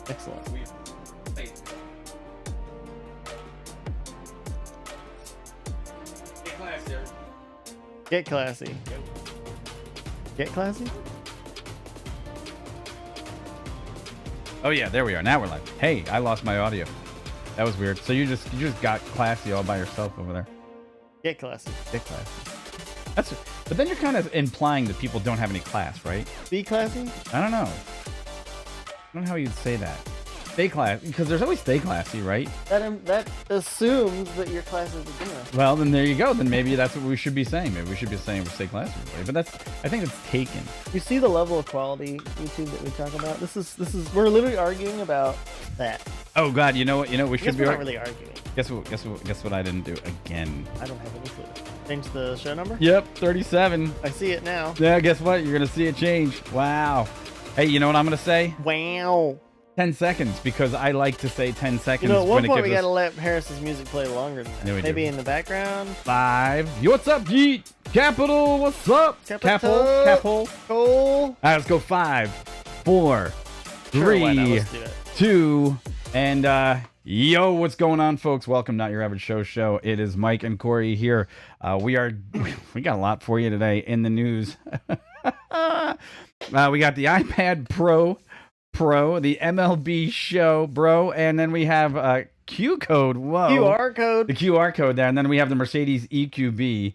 Excellent. Get classy. Get classy? Oh yeah, there we are. Now we're live. Hey, I lost my audio. That was weird. So you just got classy all by yourself over there. Get classy. Get classy. But then you're kind of implying that people don't have any class, right? Be classy? I don't know. I don't know how you'd say that. Stay classy, because there's always stay classy, right? That assumes that your class is beginner. Well, then there you go. Then maybe that's what we should be saying. Maybe we should be saying stay classy, but I think it's taken. You see the level of quality YouTube that we talk about? This is we're literally arguing about that. Oh God, you know what? We should be not really arguing. Guess what I didn't do again. I don't have any clue. Change the show number? Yep, 37. I see it now. Yeah, guess what? You're gonna see it change. Wow. Hey, you know what I'm gonna say? Wow. 10 seconds, because I like to say 10 seconds. You know, at one point we gotta let Harris's music play longer than that. Yeah, maybe in the background. 5. Yo, what's up, Jeet? Capital, what's up? Capital. All right, let's go. 5, 4, 3, 2, and yo, what's going on, folks? Welcome, Not Your Average Show. It is Mike and Corey here. We got a lot for you today in the news. We got the iPad Pro, the MLB Show Bro, and then we have Q code. Whoa, QR code. The QR code there, and then we have the Mercedes EQB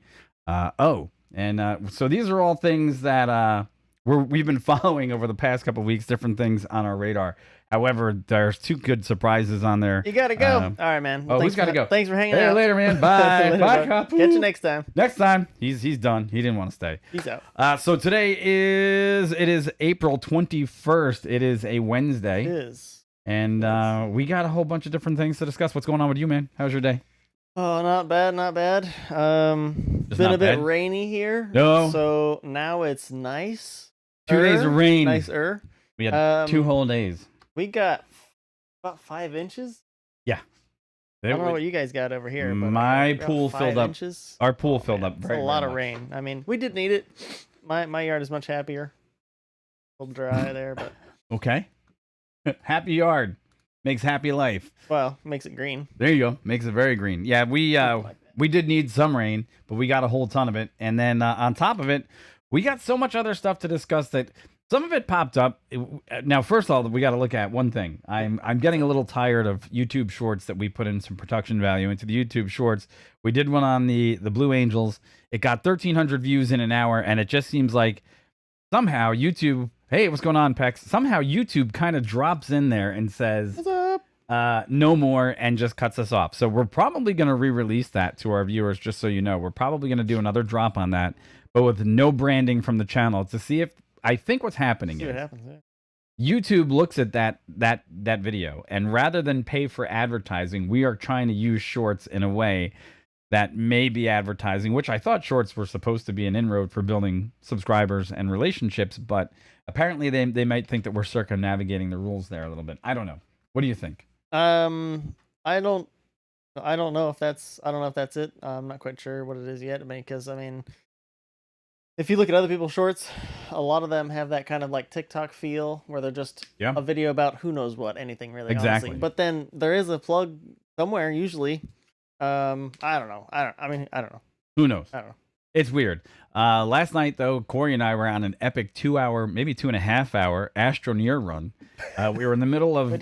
Ohh. And so these are all things that we've been following over the past couple of weeks. Different things on our radar. However, there's 2 good surprises on there. You gotta go. All right, man. Well, who's gotta go? Thanks for hanging out. See you later, man. Bye. Later, Bye, Catch you next time. Next time. He's done. He didn't want to stay. Peace out. So today is April 21st. It is a Wednesday. It is. And we got a whole bunch of different things to discuss. What's going on with you, man? How's your day? Oh, not bad. It's been a bit rainy here. No. So now it's nice. 2 days of rain. Nicer. We had 2 whole days. We got about 5 inches. Yeah. I don't know what you guys got over here. But my pool filled up. Inches. Our pool filled up. It's a lot of rain. I mean, we did need it. My yard is much happier. A little dry there, but okay. Happy yard makes happy life. Well, makes it green. There you go. Makes it very green. Yeah, we did need some rain, but we got a whole ton of it. And then on top of it, we got so much other stuff to discuss that some of it popped up. Now, first of all, we got to look at one thing. I'm getting a little tired of YouTube Shorts that we put in some production value into the YouTube Shorts. We did one on the Blue Angels. It got 1,300 views in an hour, and it just seems like somehow YouTube. Hey, what's going on, Pex? Somehow YouTube kind of drops in there and says, "What's up?" No more, and just cuts us off. So we're probably going to re-release that to our viewers, just so you know. We're probably going to do another drop on that, but with no branding from the channel to see if. I think what's happening is YouTube looks at that video, and rather than pay for advertising, we are trying to use Shorts in a way that may be advertising, which I thought Shorts were supposed to be an inroad for building subscribers and relationships, but apparently they might think that we're circumnavigating the rules there a little bit. I don't know. What do you think? I don't know if that's it. I'm not quite sure what it is yet. Because if you look at other people's shorts, a lot of them have that kind of like TikTok feel where they're just a video about who knows what, anything really. Exactly. Honestly. But then there is a plug somewhere usually. I don't know. I don't know. Who knows? I don't know. It's weird. Last night though, Corey and I were on an epic 2-hour, maybe 2.5 hour Astroneer run. We were in the middle of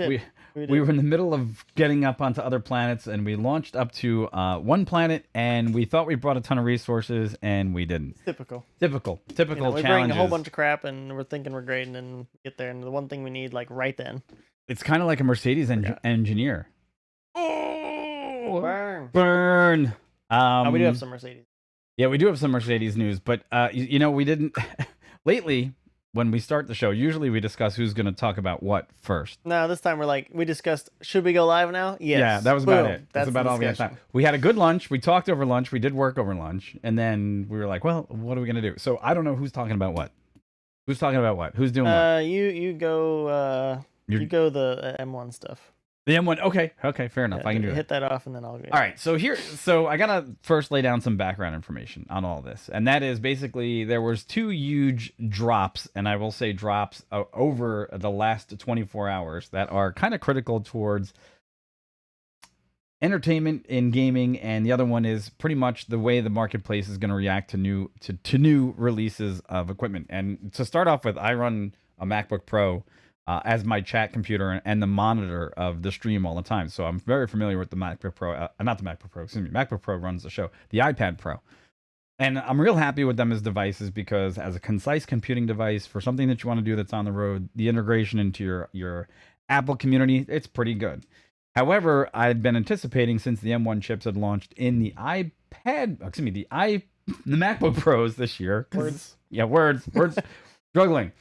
we were in the middle of getting up onto other planets, and we launched up to one planet, and we thought we brought a ton of resources, and we didn't. Typical we challenges. Bring a whole bunch of crap, and we're thinking we're great, and then we get there, and the one thing we need, like right then. It's kind of like a Mercedes engineer. Oh, burn. We do have some Mercedes. Yeah, we do have some Mercedes news, but we didn't lately. When we start the show, usually we discuss who's going to talk about what first. No, this time we discussed, should we go live now? Yes. Yeah, that was about it. That's about all we had time. We had a good lunch. We talked over lunch. We did work over lunch. And then we were like, well, what are we going to do? So I don't know who's talking about what. Who's talking about what? Who's doing what? You go the M1 stuff. The M1. Okay, fair enough. I can do that. Hit that off, and then I'll go. All right, so I gotta first lay down some background information on all this, and that is basically there was 2 huge drops, and I will say drops over the last 24 hours that are kind of critical towards entertainment in gaming, and the other one is pretty much the way the marketplace is going to react to new releases of equipment. And to start off with, I run a MacBook Pro as my chat computer and the monitor of the stream all the time. So I'm very familiar with the MacBook Pro, not the MacBook Pro, excuse me, MacBook Pro runs the show, the iPad Pro. And I'm real happy with them as devices because as a concise computing device for something that you want to do that's on the road, the integration into your Apple community, it's pretty good. However, I'd been anticipating since the M1 chips had launched in the the MacBook Pros this year. Words. Yeah, words, struggling.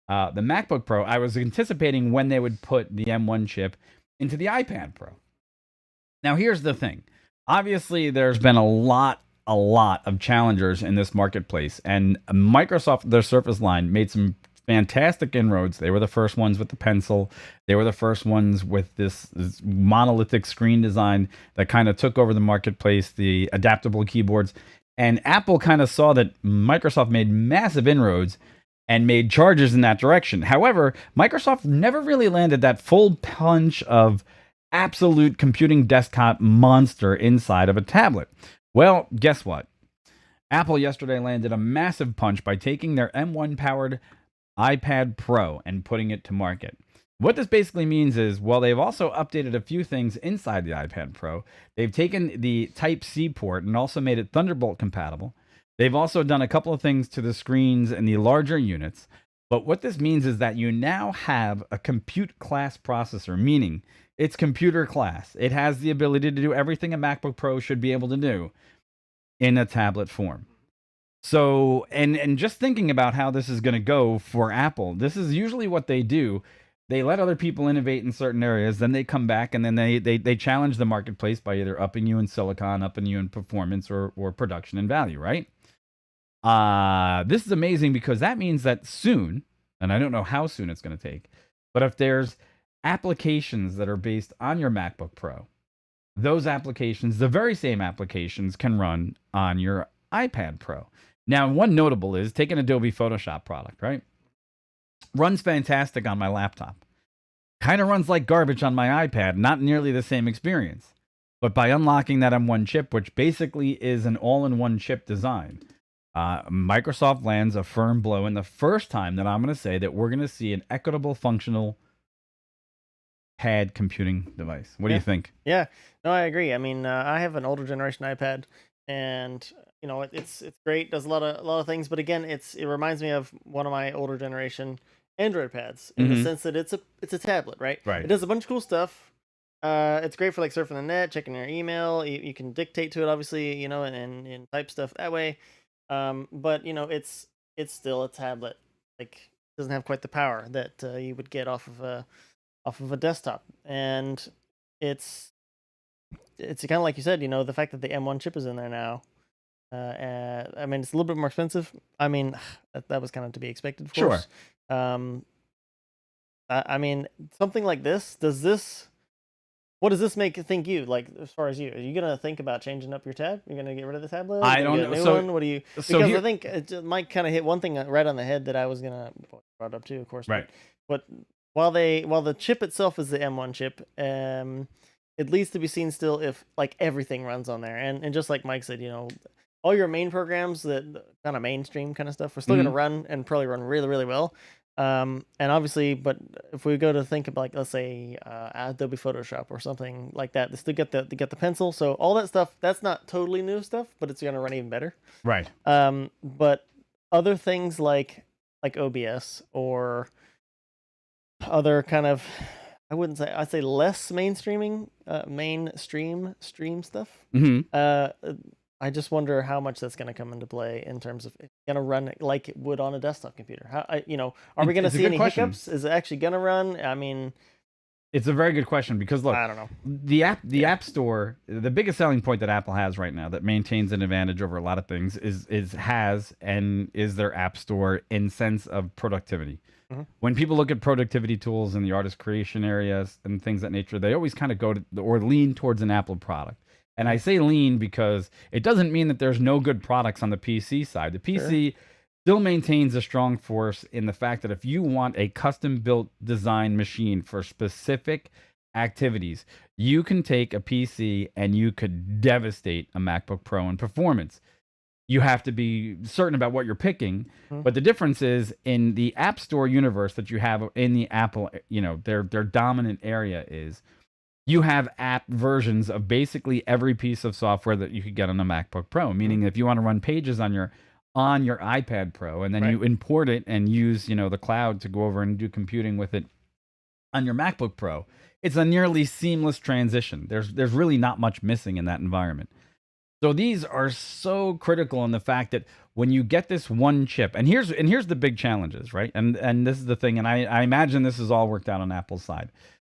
The MacBook Pro, I was anticipating when they would put the M1 chip into the iPad Pro. Now, here's the thing. Obviously, there's been a lot of challengers in this marketplace, and Microsoft, their Surface line, made some fantastic inroads. They were the first ones with the pencil. They were the first ones with this monolithic screen design that kind of took over the marketplace, the adaptable keyboards. And Apple kind of saw that Microsoft made massive inroads and made charges in that direction. However, Microsoft never really landed that full punch of absolute computing desktop monster inside of a tablet. Well, guess what? Apple yesterday landed a massive punch by taking their M1 powered iPad Pro and putting it to market. What this basically means is, well, they've also updated a few things inside the iPad Pro. They've taken the Type-C port and also made it Thunderbolt compatible. They've also done a couple of things to the screens and the larger units. But what this means is that you now have a compute class processor, meaning it's computer class. It has the ability to do everything a MacBook Pro should be able to do in a tablet form. So, and just thinking about how this is going to go for Apple, this is usually what they do. They let other people innovate in certain areas, then they come back and then they challenge the marketplace by either upping you in silicon, upping you in performance, or production and value, right? This is amazing because that means that soon, and I don't know how soon it's going to take, but if there's applications that are based on your MacBook Pro, those applications, the very same applications, can run on your iPad Pro. Now, one notable is take an Adobe Photoshop product, right? Runs fantastic on my laptop. Kind of runs like garbage on my iPad, not nearly the same experience. But by unlocking that M1 chip, which basically is an all-in-one chip design, Microsoft lands a firm blow, and the first time that I'm going to say that we're going to see an equitable, functional pad computing device. What do you think? Yeah, no, I agree. I mean, I have an older generation iPad, and you know, it's great, does a lot of things, but again, it reminds me of one of my older generation Android pads in the sense that it's a tablet, right? Right. It does a bunch of cool stuff. It's great for like surfing the net, checking your email. You can dictate to it, obviously, you know, and type stuff that way. But you know, it's still a tablet. Like, it doesn't have quite the power that you would get off of a desktop, and it's kind of like you said, you know, the fact that the M1 chip is in there now. I mean, it's a little bit more expensive. I mean, that was kind of to be expected, of course. I mean, something like this, what does this make think you, like, as far as you? Are you going to think about changing up your tab? You're going to get rid of the tablet? I don't know. New one? What do you, because I think it might kind of hit one thing right on the head that I was going to brought up too, of course. Right. But while the chip itself is the M1 chip, it needs to be seen still if like everything runs on there. And just like Mike said, you know, all your main programs, that kind of mainstream kind of stuff, we're still going to run and probably run really, really well. And obviously, but if we go to think about, like, let's say Adobe Photoshop or something like that, they still get the pencil. So all that stuff, that's not totally new stuff, but it's going to run even better. Right. But other things like OBS or other kind of, I'd say less mainstream stuff. I just wonder how much that's going to come into play in terms of if it's going to run like it would on a desktop computer. How, you know, are we going to see any hiccups? Is it actually going to run? I mean, it's a very good question because look, I don't know. The App Store, the biggest selling point that Apple has right now that maintains an advantage over a lot of things is their App Store in sense of productivity. Mhm. When people look at productivity tools in the artist creation areas and things of that nature, they always kind of go to or lean towards an Apple product. And I say lean because it doesn't mean that there's no good products on the PC side. The Sure. PC still maintains a strong force in the fact that if you want a custom built design machine for specific activities, you can take a PC and you could devastate a MacBook Pro in performance. You have to be certain about what you're picking. Mhm. But the difference is in the App Store universe that you have in the Apple, their dominant area is you have app versions of basically every piece of software that you could get on a MacBook Pro. Meaning, if you want to run Pages on your iPad Pro, and then Right. you import it and use the cloud to go over and do computing with it on your MacBook Pro, it's a nearly seamless transition. There's really not much missing in that environment. So these are so critical in the fact that when you get this one chip, and here's the big challenges, right? And this is the thing, and I imagine this is all worked out on Apple's side.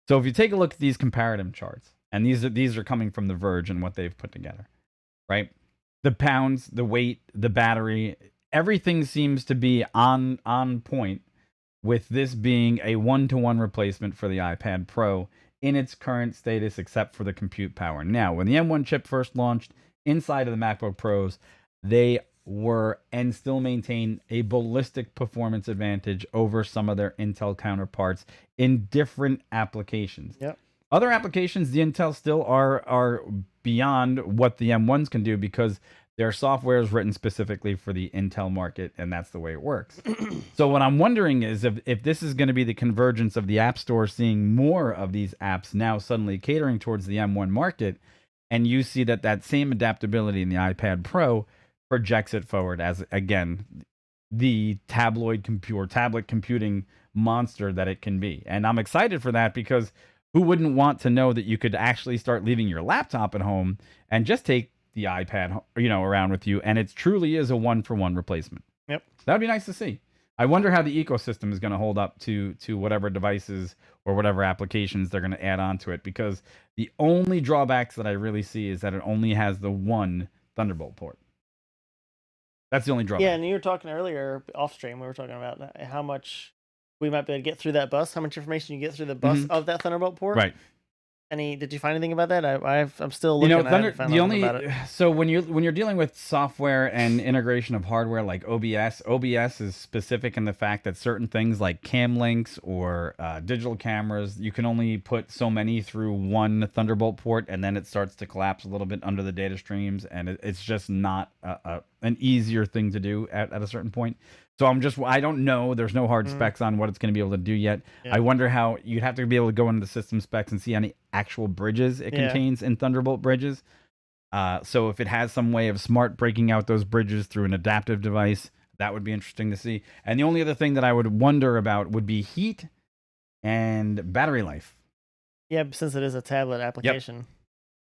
So if you take a look at these comparative charts, and these are coming from The Verge and what they've put together, right? The pounds, the weight, the battery, everything seems to be on point with this being a 1-to-1 replacement for the iPad Pro in its current status, except for the compute power. Now, when the M1 chip first launched inside of the MacBook Pros, they were and still maintain a ballistic performance advantage over some of their Intel counterparts in different applications. Yep. Other applications, the Intel still are beyond what the M1s can do because their software is written specifically for the Intel market, and that's the way it works. So what I'm wondering is if this is going to be the convergence of the App Store seeing more of these apps now suddenly catering towards the M1 market, and you see that same adaptability in the iPad Pro projects it forward as, again, the tablet computing monster that it can be. And I'm excited for that because who wouldn't want to know that you could actually start leaving your laptop at home and just take the iPad, around with you, and it truly is a 1-for-1 replacement. Yep. That'd be nice to see. I wonder how the ecosystem is going to hold up to whatever devices or whatever applications they're going to add on to it, because the only drawbacks that I really see is that it only has the one Thunderbolt port. That's the only drawback. Yeah, and you were talking earlier off stream. We were talking about how much we might be able to get through that bus. How much information you get through the bus of that Thunderbolt port? Right. Did you find anything about that? I'm still looking. I haven't found anything about it. So when you're dealing with software and integration of hardware like OBS is specific in the fact that certain things like cam links or digital cameras, you can only put so many through one Thunderbolt port, and then it starts to collapse a little bit under the data streams, and it's just not an easier thing to do at a certain point. So I don't know. There's no hard specs on what it's going to be able to do yet. Yeah. I wonder how you'd have to be able to go into the system specs and see any actual bridges it contains in Thunderbolt bridges. So if it has some way of smart breaking out those bridges through an adaptive device, that would be interesting to see. And the only other thing that I would wonder about would be heat and battery life. Yeah, since it is a tablet application. Yep.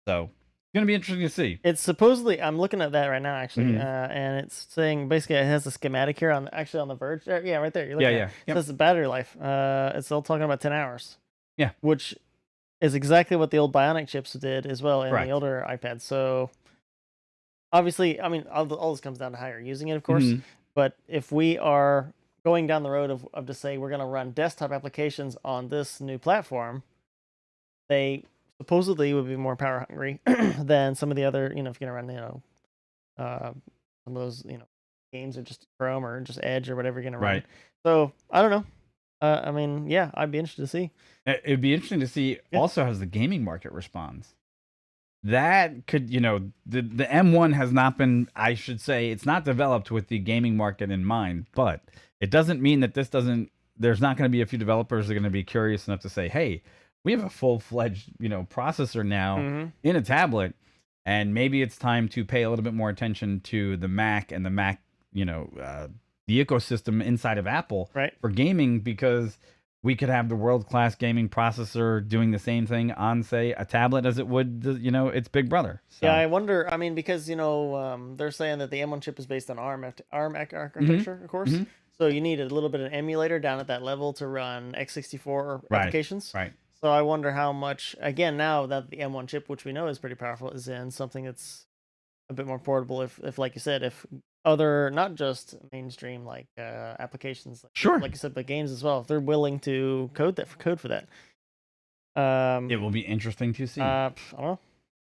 So going to be interesting to see. It's supposedly, I'm looking at that right now actually, and it's saying basically it has a schematic here on the Verge there. Yeah, right there. You're looking at it. It says the battery life. It's still talking about 10 hours. Yeah, which is exactly what the old Bionic chips did as well in the older iPads. So obviously, I mean, all this comes down to how you're using it, of course. But if we are going down the road of to say we're going to run desktop applications on this new platform, they supposedly would be more power hungry than some of the other, if you're gonna run, some of those, games or just Chrome or just Edge or whatever you're gonna run. So I don't know. I mean, yeah, I'd be interested to see. It'd be interesting to see also how the gaming market responds. That could, the M1 has not been, I should say, it's not developed with the gaming market in mind, but it doesn't mean that there's not going to be a few developers that are going to be curious enough to say, hey, we have a full-fledged, processor now in a tablet, and maybe it's time to pay a little bit more attention to the Mac and the Mac, the ecosystem inside of Apple for gaming, because we could have the world-class gaming processor doing the same thing on, say, a tablet as it would, its big brother. So. Yeah, I wonder. I mean, because they're saying that the M1 chip is based on ARM architecture, of course. So you need a little bit of emulator down at that level to run x64 applications. Right. So I wonder how much, again, now that the M1 chip, which we know is pretty powerful, is in something that's a bit more portable. If like you said, if other, not just mainstream like applications, Sure. like you said, but games as well. If they're willing to code for that. It will be interesting to see. I don't know.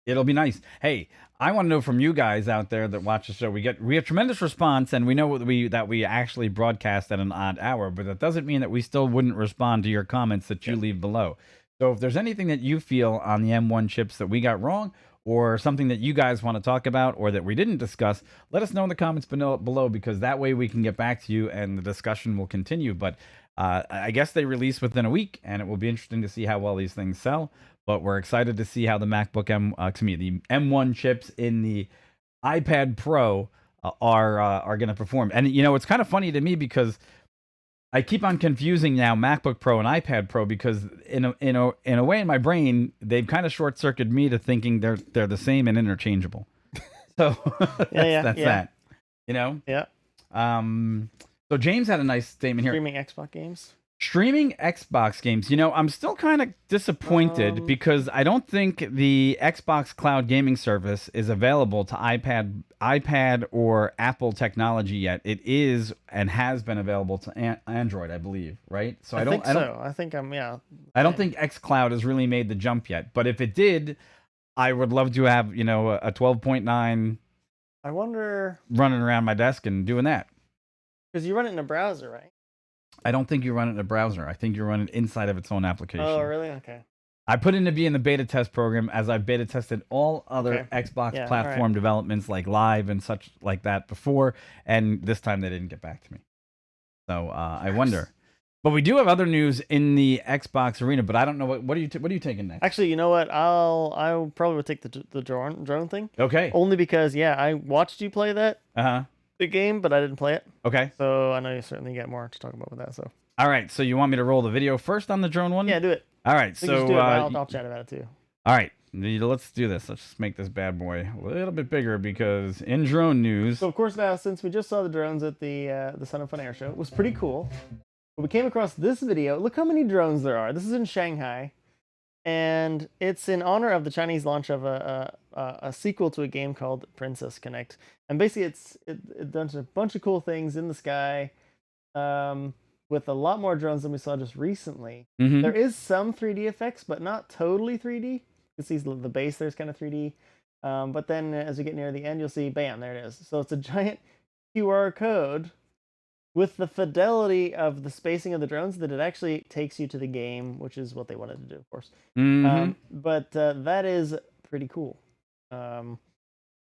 It'll be nice. Hey, I want to know from you guys out there that watch the show. We have tremendous response, and we know that we actually broadcast at an odd hour, but that doesn't mean that we still wouldn't respond to your comments that you leave below. So if there's anything that you feel on the M1 chips that we got wrong, or something that you guys want to talk about, or that we didn't discuss, let us know in the comments below, because that way we can get back to you and the discussion will continue. But I guess they release within a week, and it will be interesting to see how well these things sell. But we're excited to see how the the M1 chips in the iPad Pro are going to perform. And you know, it's kind of funny to me because I keep on confusing now MacBook Pro and iPad Pro, because in a way in my brain they've kind of short circuited me to thinking they're the same and interchangeable. So that's that. You know? Yeah. So James had a nice statement here. Streaming Xbox games. Streaming Xbox games. You know, I'm still kind of disappointed because I don't think the Xbox Cloud Gaming Service is available to iPad or Apple technology yet. It is and has been available to Android, I believe, right? So I don't think I don't think xCloud has really made the jump yet. But if it did, I would love to have, you know, a 12.9. I wonder, running around my desk and doing that. Because you run it in a browser, right? I don't think you run it in a browser. I think you run it inside of its own application. Oh, really? Okay. I put in to be in the beta test program, as I've beta tested all other Xbox platform developments like Live and such like that before, and this time they didn't get back to me. So I wonder. But we do have other news in the Xbox arena, but I don't know what are you taking next? Actually, you know what? I'll probably would take the drone thing. Okay. Only because I watched you play that. The game, but I didn't play it. Okay. So I know you certainly get more to talk about with that. So. All right. So you want me to roll the video first on the drone one? Yeah, do it. All right. So I'll chat about it too. All right. Let's do this. Let's just make this bad boy a little bit bigger, because in drone news. So of course now, since we just saw the drones at the Sun and Fun Air Show, it was pretty cool. But we came across this video. Look how many drones there are. This is in Shanghai, and it's in honor of the Chinese launch of a sequel to a game called Princess Connect. And basically, it does a bunch of cool things in the sky, with a lot more drones than we saw just recently. There is some 3D effects, but not totally 3D. You can see the base there's kind of 3D. But then as we get near the end, you'll see, bam, there it is. So it's a giant QR code with the fidelity of the spacing of the drones that it actually takes you to the game, which is what they wanted to do, of course. But that is pretty cool.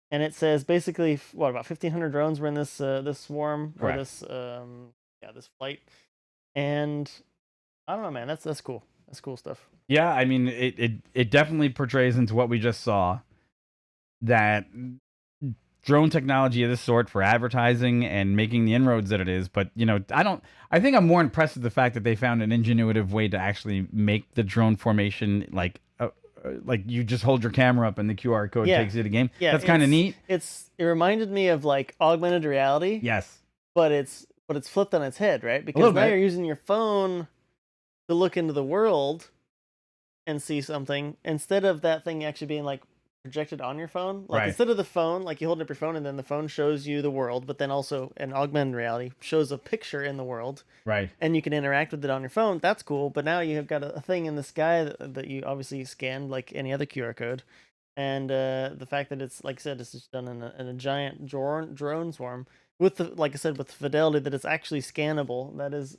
And it says basically, what, about 1,500 drones were in this swarm, or this this flight. And I don't know, man, that's cool. That's cool stuff. Yeah, I mean, it definitely portrays into what we just saw, that drone technology of this sort for advertising and making the inroads that it is. But, you know, I think I'm more impressed with the fact that they found an ingenuitive way to actually make the drone formation like you just hold your camera up and the QR code takes you to the game. Yeah, that's kind of neat. It reminded me of like augmented reality. Yes. But it's flipped on its head, right? Because now you're using your phone to look into the world and see something, instead of that thing actually being like projected on your phone. Like instead of the phone, like you hold up your phone and then the phone shows you the world, but then also an augmented reality shows a picture in the world. Right. And you can interact with it on your phone. That's cool. But now you have got a thing in the sky that you obviously scanned like any other QR code. And the fact that it's, like I said, it's just done in a giant drone swarm with the, like I said, with the fidelity that it's actually scannable. That is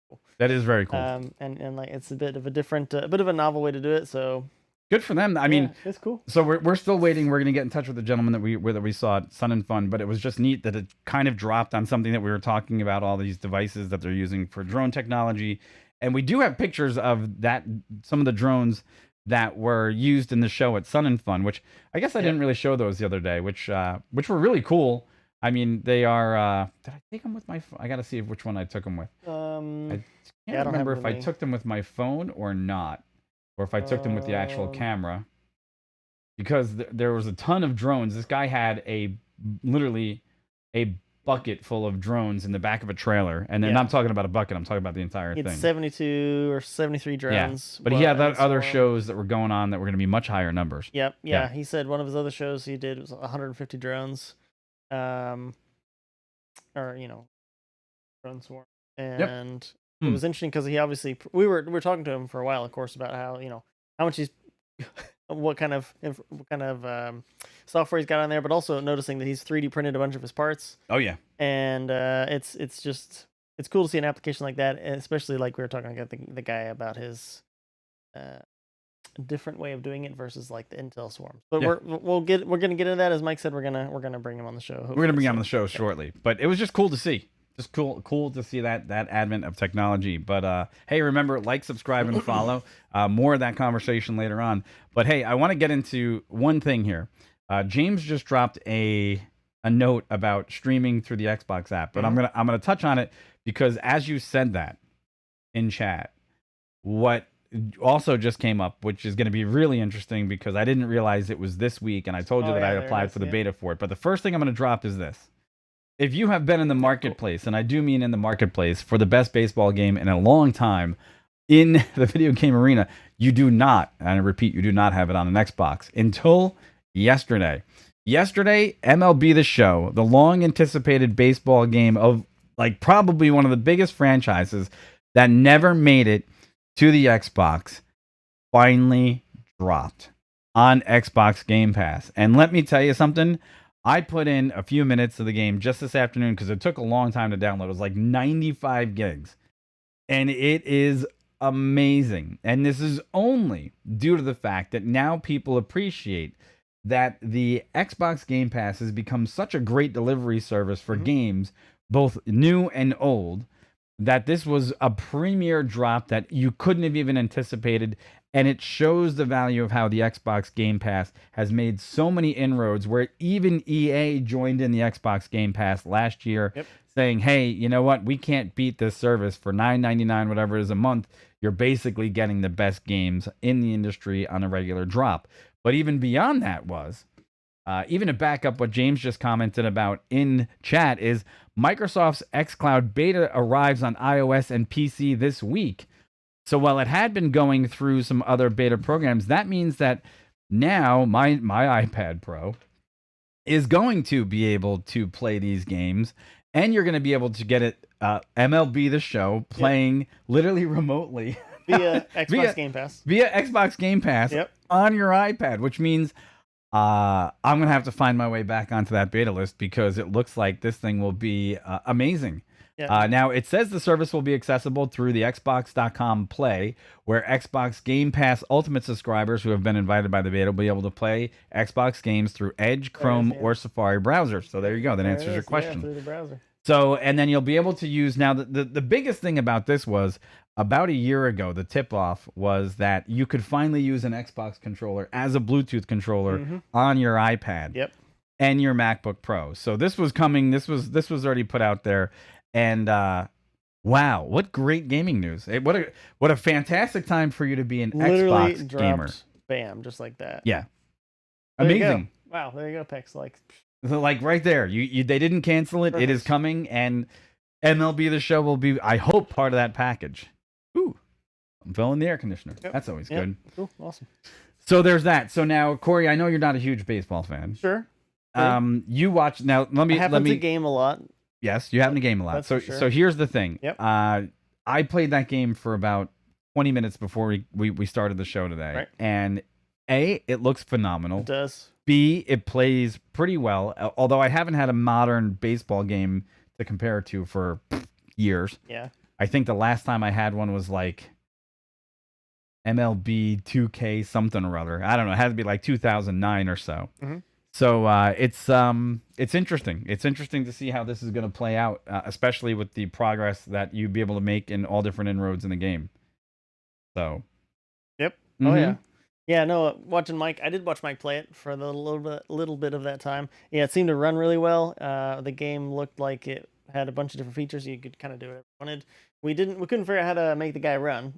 cool. That is very cool. And like it's a bit of a different, a bit of a novel way to do it. So good for them. I mean, it's cool. So we're still waiting. We're gonna get in touch with the gentleman that we saw at Sun and Fun, but it was just neat that it kind of dropped on something that we were talking about, all these devices that they're using for drone technology, and we do have pictures of that, some of the drones that were used in the show at Sun and Fun, which I guess I didn't really show those the other day, which were really cool. I mean, they are. Did I take them with my phone? I got to see which one I took them with. I can't remember if I took them with my phone or not, or if I took them with the actual camera. Because there was a ton of drones. This guy had literally a bucket full of drones in the back of a trailer, and then I'm talking about a bucket. I'm talking about the entire thing. 72 or 73 drones. Yeah, but he had other shows that were going on that were going to be much higher numbers. Yep. Yeah, he said one of his other shows he did was 150 drones. or drone swarm, Yep. and it was interesting because he obviously we were talking to him for a while, of course, about how how much he's what kind of software he's got on there, but also noticing that he's 3D printed a bunch of his parts, Oh yeah. and it's just it's cool to see an application like that, and especially like we were talking about the guy about his uh, different way of doing it versus like the Intel swarms. But Yeah. we're gonna get into that, as Mike said. We're gonna bring him on the show. We're gonna bring him on hopefully the show shortly, but it was just cool to see. Just cool to see that advent of technology. But hey, remember, like, subscribe, and follow. More of that conversation later on. But hey, I want to get into one thing here. James just dropped a note about streaming through the Xbox app, but I'm gonna touch on it because as you said that in chat, what also just came up, which is going to be really interesting because I didn't realize it was this week, and I told you that I applied for the beta for it. But the first thing I'm going to drop is this. If you have been in the marketplace, and I do mean in the marketplace, for the best baseball game in a long time in the video game arena, you do not, and I repeat, you do not have it on an Xbox until yesterday. Yesterday, MLB The Show, the long-anticipated baseball game of like probably one of the biggest franchises that never made it to the Xbox, finally dropped on Xbox Game Pass. And let me tell you something. I put in a few minutes of the game just this afternoon because it took a long time to download. It was like 95 gigs. And it is amazing. And this is only due to the fact that now people appreciate that the Xbox Game Pass has become such a great delivery service for games, both new and old, that this was a premier drop that you couldn't have even anticipated. And it shows the value of how the Xbox Game Pass has made so many inroads, where even EA joined in the Xbox Game Pass last year, saying, hey, you know what? We can't beat this service for $9.99, whatever it is a month. You're basically getting the best games in the industry on a regular drop. But even beyond that was, even to back up what James just commented about in chat, is Microsoft's xCloud beta arrives on iOS and PC this week. So while it had been going through some other beta programs, that means that now my iPad Pro is going to be able to play these games, and you're going to be able to get it MLB The Show playing literally remotely via Xbox Game Pass. Via Xbox Game Pass on your iPad, which means I'm going to have to find my way back onto that beta list because it looks like this thing will be amazing. Now, it says the service will be accessible through the Xbox.com Play, where Xbox Game Pass Ultimate subscribers who have been invited by the beta will be able to play Xbox games through Edge, Chrome, or Safari browsers. So there you go. That answers your question. Through the browser. So, and then you'll be able to use, now the biggest thing about this was, about a year ago, the tip-off was that you could finally use an Xbox controller as a Bluetooth controller on your iPad and your MacBook Pro. So this was coming. This was already put out there. And wow, what great gaming news! What a fantastic time for you to be an Xbox gamer. Bam, just like that. Yeah, there amazing. Wow, there you go, Pex. Like right there. They didn't cancel it. It is coming, and MLB The Show will be, I hope, part of that package. Ooh, I'm filling the air conditioner. That's always good. Cool, awesome. So there's that. So now, Corey, I know you're not a huge baseball fan. Sure. You watch now. Let me. I happen to game a lot. Yes, you happen to game a lot. So here's the thing. I played that game for about 20 minutes before we started the show today. Right. And A, it looks phenomenal. It does. B, it plays pretty well, although I haven't had a modern baseball game to compare it to for years. Yeah. I think the last time I had one was like MLB 2K something or other. I don't know. It had to be like 2009 or so. So it's interesting. It's interesting to see how this is going to play out, especially with the progress that you'd be able to make in all different inroads in the game. So. Yep. Oh yeah. Yeah. No. Watching Mike, I did watch Mike play it for the little bit of that time. Yeah, it seemed to run really well. The game looked like it had a bunch of different features. You could kind of do whatever you wanted. We couldn't figure out how to make the guy run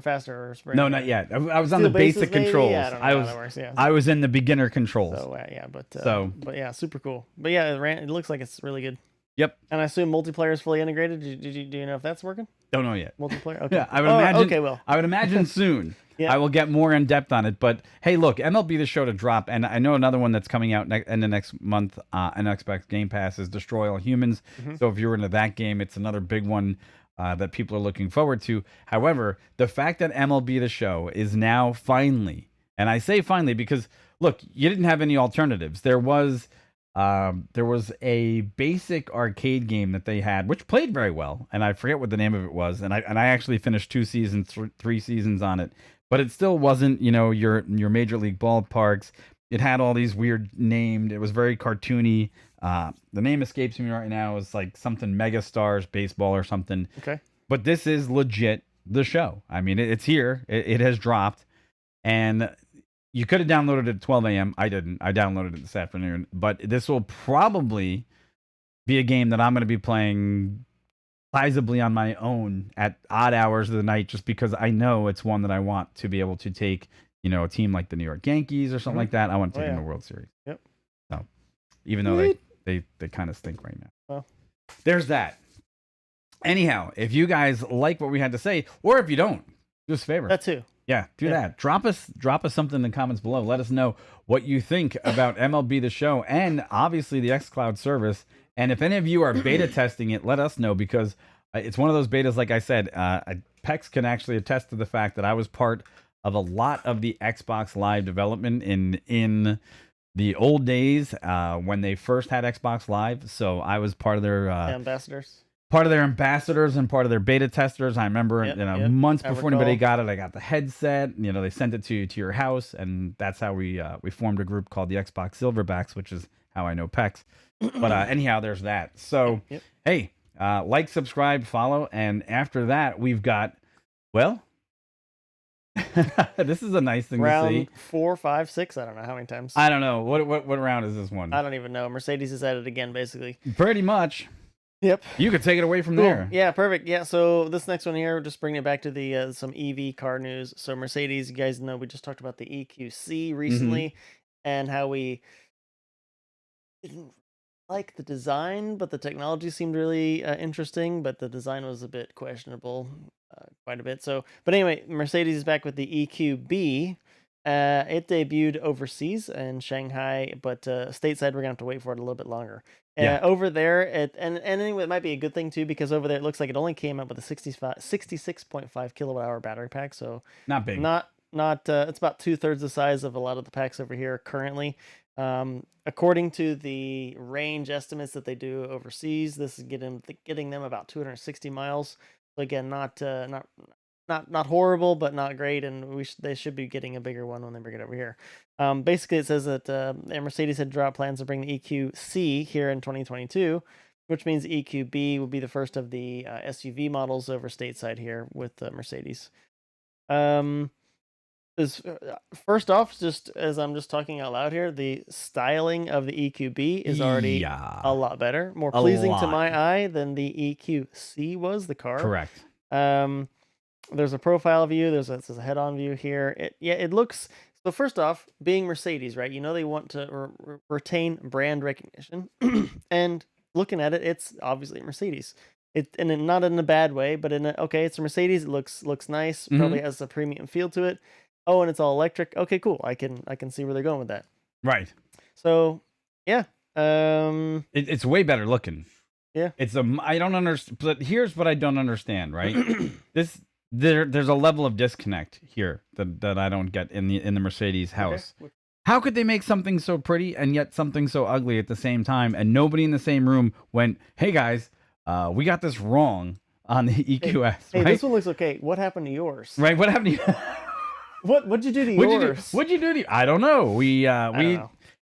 faster or sprint. No, not yet. I was on the basic controls. Yeah, I don't know how that works. Yeah. I was in the beginner controls. So but yeah, super cool. But yeah, it looks like it's really good. Yep. And I assume multiplayer is fully integrated. Do you know if that's working? Don't know yet. Multiplayer. Okay. Yeah, I would imagine. Okay, well. I would imagine soon. Yeah. I will get more in depth on it. But hey, look, MLB The Show to drop, and I know another one that's coming out in the next month on Xbox Game Pass is Destroy All Humans. So if you're into that game, it's another big one that people are looking forward to. However, the fact that MLB The Show is now finally, and I say finally because look, you didn't have any alternatives. There was a basic arcade game that they had, which played very well, and I forget what the name of it was. And I actually finished 2 seasons, 3 seasons on it, but it still wasn't, your major league ballparks. It had all these weird named. It was very cartoony. The name escapes me right now. It's like something Mega Stars Baseball or something. Okay. But this is legit The Show. I mean, it's here. It has dropped, and you could have downloaded it at 12 a.m. I didn't. I downloaded it this afternoon. But this will probably be a game that I'm going to be playing sizably on my own at odd hours of the night, just because I know it's one that I want to be able to take, a team like the New York Yankees or something like that. I want to take them to the World Series. Yep. So, even though they kind of stink right now. Well, there's that. Anyhow, if you guys like what we had to say, or if you don't, do us a favor. that too. Yeah, do that. Drop us something in the comments below. Let us know what you think about MLB The Show and obviously the xCloud service. And if any of you are beta testing it, let us know, because it's one of those betas, like I said, Pex can actually attest to the fact that I was part of a lot of the Xbox Live development in the old days when they first had Xbox Live. So I was part of their ambassadors. Part of their ambassadors and part of their beta testers. I remember, months before anybody got it, I got the headset. They sent it to your house, and that's how we formed a group called the Xbox Silverbacks, which is how I know Pex. But anyhow, there's that. So hey, like, subscribe, follow, and after that, we've got this is a nice thing to see. Round 4, 5, 6. I don't know how many times. I don't know what round is this one. I don't even know. Mercedes is at it again, basically. Pretty much. Yep. You could take it away from there. Yeah, perfect. Yeah, so this next one here, just bringing it back to the some EV car news. So Mercedes, you guys know we just talked about the EQC recently and how we didn't like the design, but the technology seemed really interesting, but the design was a bit questionable quite a bit. So, but anyway, Mercedes is back with the EQB. It debuted overseas in Shanghai, but stateside we're gonna have to wait for it a little bit longer. Over there, and anyway, it might be a good thing too, because over there it looks like it only came up with a 66.5 kilowatt hour battery pack, so not big. Not it's about 2/3 the size of a lot of the packs over here currently. According to the range estimates that they do overseas, this is getting them about 260 miles. So again, not horrible, but not great, and they should be getting a bigger one when they bring it over here. Basically, it says that Mercedes had dropped plans to bring the EQC here in 2022, which means the EQB will be the first of the SUV models over stateside here with Mercedes. First off, just as I'm just talking out loud here, the styling of the EQB is already a lot better, more pleasing to my eye than the EQC was, the car. Correct. There's a profile view. There's a head-on view here. It looks, so first off, being Mercedes, right? They want to retain brand recognition, and looking at it, it's obviously a Mercedes. Not in a bad way, but it's a Mercedes. It looks nice. Probably has a premium feel to it. Oh, and it's all electric. Okay, cool. I can see where they're going with that. Right. So yeah, it's way better looking. Yeah. I don't understand. But here's what I don't understand. Right. There's a level of disconnect here that I don't get in the Mercedes house. Okay. How could they make something so pretty and yet something so ugly at the same time, and nobody in the same room went, "Hey guys, we got this wrong on the EQS." Hey, right? This one looks okay. What happened to yours? Right. What happened to you? What'd you do to yours? What'd you do to? I don't know.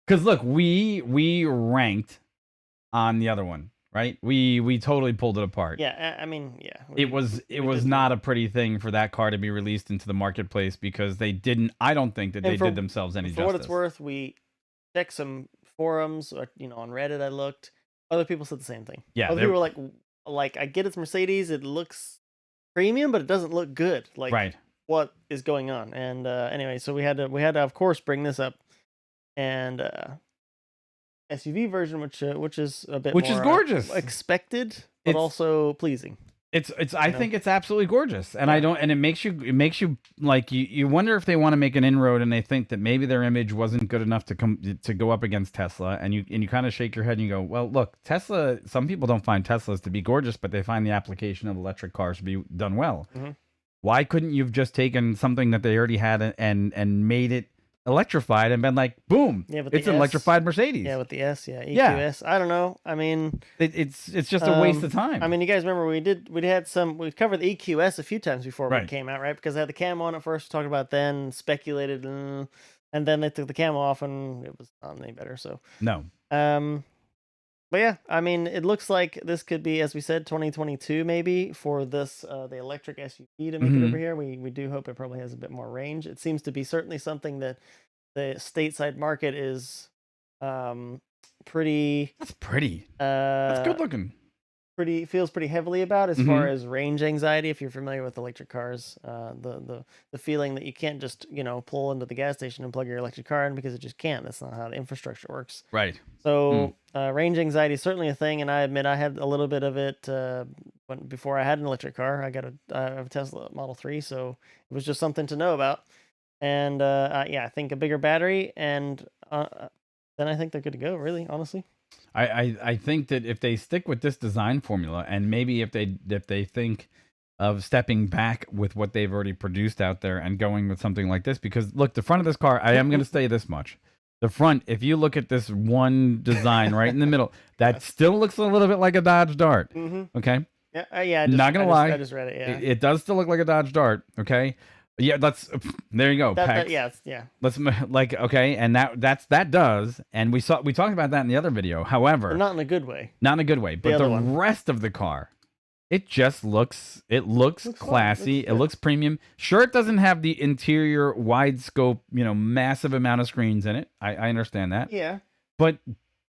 Because look, we ranked on the other one, right? We totally pulled it apart. Yeah, I mean, yeah. It was not a pretty thing for that car to be released into the marketplace, because they didn't. I don't think that they did themselves any justice. For what it's worth, we checked some forums, on Reddit. I looked. Other people said the same thing. Yeah, other people were like, I get it's Mercedes. It looks premium, but it doesn't look good. Right. What is going on? And anyway, so we had to of course bring this up, and SUV version, which is a bit more gorgeous, expected, but also pleasing. I think it's absolutely gorgeous, and it makes you like you wonder if they want to make an inroad and they think that maybe their image wasn't good enough to go up against Tesla, and you kind of shake your head and you go, well, look, Tesla. Some people don't find Teslas to be gorgeous, but they find the application of electric cars to be done well. Why couldn't you've just taken something that they already had and made it electrified and been like, boom, it's an electrified Mercedes. Yeah, with the S, EQS. I don't know. I mean, it's just a waste of time. I mean, you guys remember we covered the EQS a few times before it came out, right? Because they had the camo on it first, we talked about then, speculated, and then they took the camo off and it was not any better. So no. But yeah, I mean, it looks like this could be, as we said, 2022 maybe for this the electric SUV to make it over here. We do hope it probably has a bit more range. It seems to be certainly something that the stateside market is pretty. That's pretty. That's good looking. Feels pretty heavily about as far as range anxiety. If you're familiar with electric cars, the feeling that you can't just pull into the gas station and plug your electric car in because it just can't. That's not how the infrastructure works. Right. So range anxiety is certainly a thing, and I admit I had a little bit of it before I had an electric car. I have a Tesla Model 3, so it was just something to know about. And yeah, I think a bigger battery, and then I think they're good to go. Really, honestly. I think that if they stick with this design formula, and maybe if they think of stepping back with what they've already produced out there and going with something like this, because look, the front of this car, I am going to say this much. The front, if you look at this one design right in the middle, that still looks a little bit like a Dodge Dart. Okay? Yeah, yeah. Not going to lie. I just read it, yeah. It does still look like a Dodge Dart, okay? Yeah, there you go. Yeah. Let's okay, and that does, and we talked about that in the other video. However, but not in a good way. Not in a good way. But the rest of the car, it just looks classy. It looks premium. Sure, it doesn't have the interior wide scope, massive amount of screens in it. I understand that. Yeah. But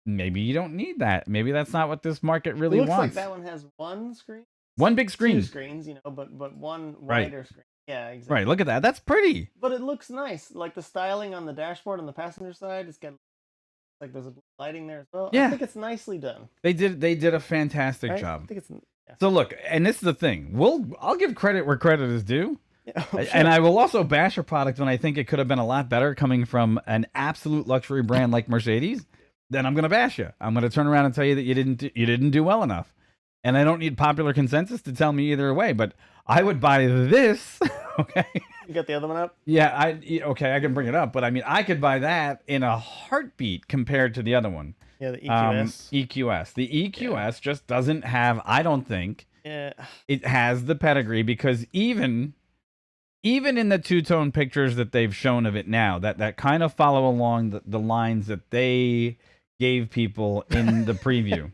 maybe you don't need that. Maybe that's not what this market really wants. Looks like that one has one screen. One big screen. 2 screens, but one wider screen. Yeah, exactly. Right, look at that. That's pretty. But it looks nice. Like the styling on the dashboard on the passenger side, it's got like there's a lighting there as well. Yeah. I think it's nicely done. They did a fantastic job. I think it's So look, and this is the thing. I'll give credit where credit is due. Yeah, sure. And I will also bash a product when I think it could have been a lot better coming from an absolute luxury brand like Mercedes. Then I'm going to bash you. I'm going to turn around and tell you that you didn't do well enough. And I don't need popular consensus to tell me either way, but I would buy this. Okay. You got the other one up? Yeah, I can bring it up, but I mean, I could buy that in a heartbeat compared to the other one. Yeah, the EQS. EQS. The EQS just doesn't have, I don't think, it has the pedigree, because even in the two-tone pictures that they've shown of it now, that kind of follow along the lines that they gave people in the preview.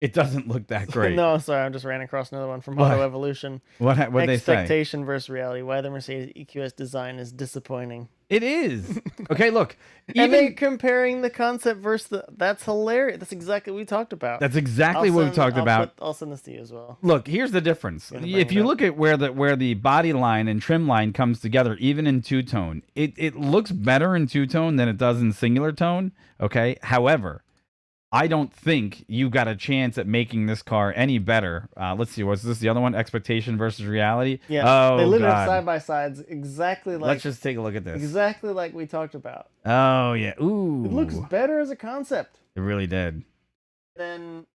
It doesn't look that great. No, sorry, I just ran across another one from Auto Evolution. What they say? Expectation versus reality. Why the Mercedes EQS design is disappointing. It is. Okay, look. And they comparing the concept versus that's hilarious. That's exactly what we talked about. That's exactly what we talked about. I'll send this to you as well. Look, here's the difference. If you look at where the body line and trim line comes together, even in two-tone, it looks better in two-tone than it does in singular tone. Okay, however, I don't think you got a chance at making this car any better. Let's see, was this the other one? Expectation versus reality? Yeah. Oh, they literally have side by sides, exactly like. Let's just take a look at this. Exactly like we talked about. Oh yeah. Ooh. It looks better as a concept. It really did. Then,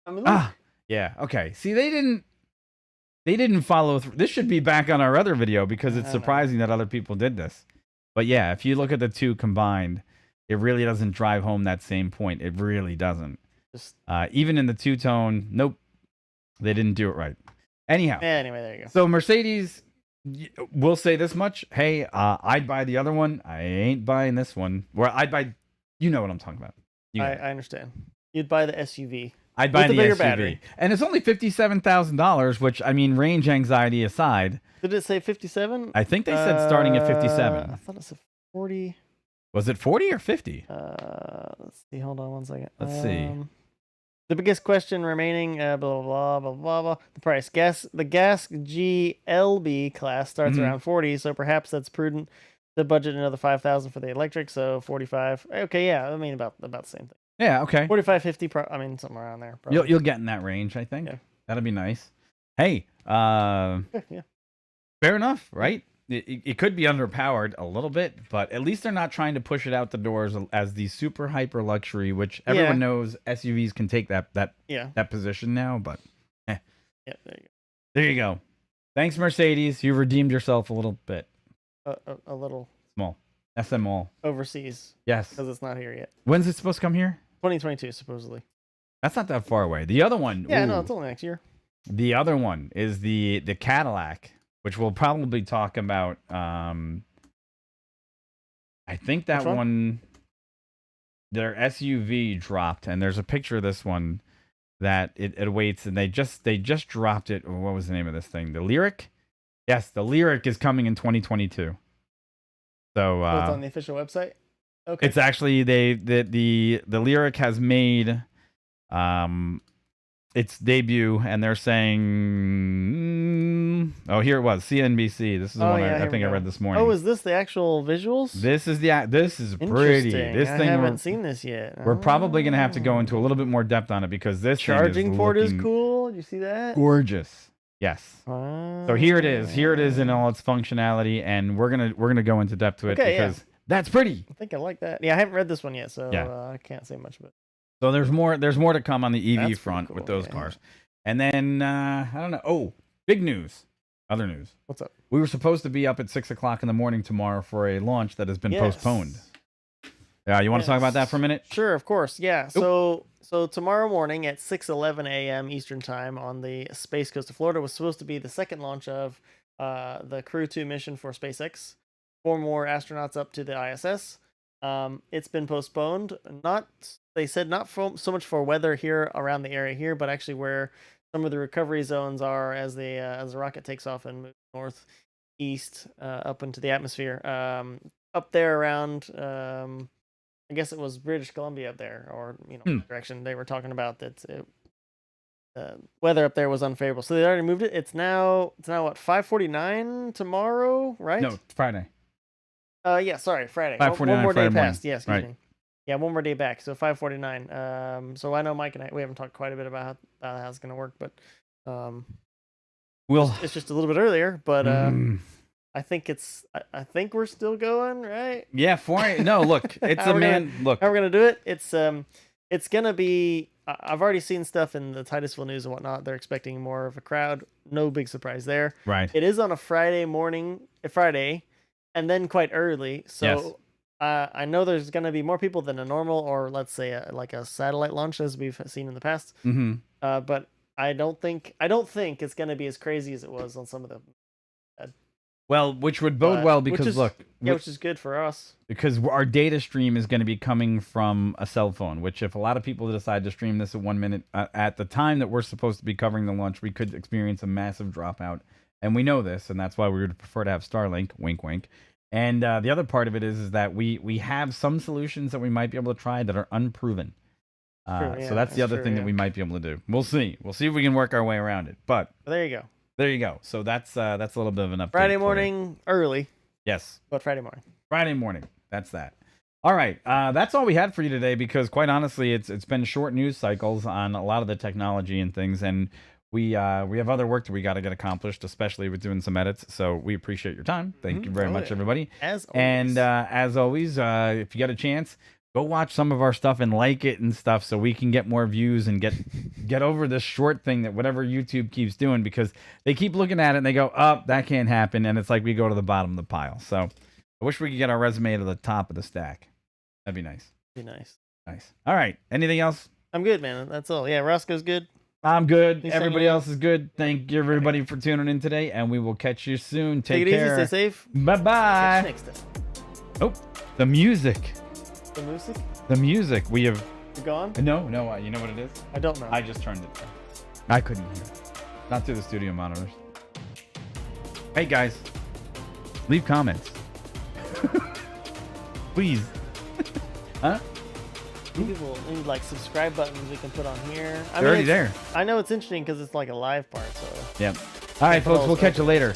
I mean, look. Yeah. Okay. See, they didn't follow through. This should be back on our other video because it's surprising that other people did this. But yeah, if you look at the two combined, it really doesn't drive home that same point. It really doesn't. Even in the two-tone, nope, they didn't do it right. Anyhow. Anyway, there you go. So Mercedes, we'll say this much. Hey, I'd buy the other one. I ain't buying this one. Or I'd buy, you know what I'm talking about. I understand. You'd buy the SUV. I'd buy the bigger SUV. Battery. And it's only $57,000, which, I mean, range anxiety aside. Did it say 57? I think they said starting at 57. I thought it said 40. Was it 40 or 50? Let's see. Hold on one second. Let's see. The biggest question remaining, blah, blah, blah, blah, blah, blah. The price. The gas GLB class starts around 40, so perhaps that's prudent to budget another $5,000 for the electric, so 45. Okay, yeah, I mean, about the same thing. Yeah, okay. 45, 50, I mean, somewhere around there. Probably. You'll get in that range, I think. Yeah. That'd be nice. Hey, Yeah. fair enough, right? It could be underpowered a little bit, but at least they're not trying to push it out the doors as the super hyper luxury, which everyone knows SUVs can take that position now. But yeah, there you go. There you go. Thanks, Mercedes. You redeemed yourself a little bit. A little small. SML overseas. Yes, because it's not here yet. When's it supposed to come here? 2022, supposedly. That's not that far away. The other one. Yeah, no, it's only next year. The other one is the Cadillac, which we'll probably talk about. I think that one, their SUV dropped, and there's a picture of this one that it awaits, and they just dropped it. What was the name of this thing? The Lyric? Yes, the Lyric is coming in 2022. So it's on the official website. Okay. It's actually the Lyric has made its debut, and they're saying, oh, here it was, CNBC. This is the one I think I read this morning. Oh, is this the actual visuals? This is pretty. This I thing haven't seen this yet. We're probably gonna have to go into a little bit more depth on it because this charging port is cool. You see that? Gorgeous. Yes. So here it is. Here it is in all its functionality, and we're gonna go into depth to it because that's pretty. I think I like that. Yeah, I haven't read this one yet, so I can't say much about it. So there's more to come on the EV front with those cars. And then I don't know. Oh, big news. Other news. What's up? We were supposed to be up at 6 o'clock in the morning tomorrow for a launch that has been postponed. Yeah, you want to talk about that for a minute? Sure, of course. Yeah. So tomorrow morning at 6:11 a.m. Eastern time on the Space Coast of Florida was supposed to be the second launch of the Crew 2 mission for SpaceX. 4 more astronauts up to the ISS. It's been postponed. They said not so much for weather here around the area here, but actually where some of the recovery zones are as the rocket takes off and moves northeast up into the atmosphere. Up there around, I guess it was British Columbia up there, or direction they were talking about that. Weather up there was unfavorable, so they already moved it. It's now what, 5:49 tomorrow, right? No, Friday. Yeah, sorry, Friday. 5:49 one more Friday day morning. passed. Yeah, excuse me. Yeah, one more day back, so 5:49. So I know Mike and we haven't talked quite a bit about how it's going to work, but it's just a little bit earlier. But I think we're still going, right? Yeah, no, look, it's look. How we're gonna do it? It's gonna be. I've already seen stuff in the Titusville News and whatnot. They're expecting more of a crowd. No big surprise there. Right. It is on a Friday morning, and then quite early. So I know there's gonna be more people than a normal, or let's say like a satellite launch as we've seen in the past. But I don't think it's gonna be as crazy as it was on some of the. Well, which would bode well because which is good for us because our data stream is going to be coming from a cell phone. Which, if a lot of people decide to stream this at 1 minute at the time that we're supposed to be covering the launch, we could experience a massive dropout, and we know this, and that's why we would prefer to have Starlink. Wink, wink. And the other part of it is that we have some solutions that we might be able to try that are unproven. So that's the other thing that we might be able to do. We'll see. We'll see if we can work our way around it. But there you go. There you go. So that's a little bit of an update. Friday morning early. Yes. But Friday morning. Friday morning. That's that. All right. That's all we had for you today because quite honestly, it's been short news cycles on a lot of the technology and things, and we have other work that we got to get accomplished, especially with doing some edits. So we appreciate your time. Thank you very much, everybody. As always. And as always, if you get a chance, go watch some of our stuff and like it and stuff so we can get more views and get over this short thing that whatever YouTube keeps doing because they keep looking at it and they go, oh, that can't happen. And it's like we go to the bottom of the pile. So I wish we could get our resume to the top of the stack. That'd be nice. Nice. All right. Anything else? I'm good, man. That's all. Yeah, Roscoe's good. I'm good. Everybody else is good. Thank you, everybody, for tuning in today. And we will catch you soon. Take care. Easy. Stay safe. Bye-bye. Catch you next time. Oh, the music. The music? The music. We have... You're gone? No. You know what it is? I don't know. I just turned it down. I couldn't hear it. Not through the studio monitors. Hey, guys. Leave comments. Please. Huh? People need like subscribe buttons we can put on here. They're already there. I know it's interesting because it's like a live part. So yeah. All right, folks. We'll catch you later.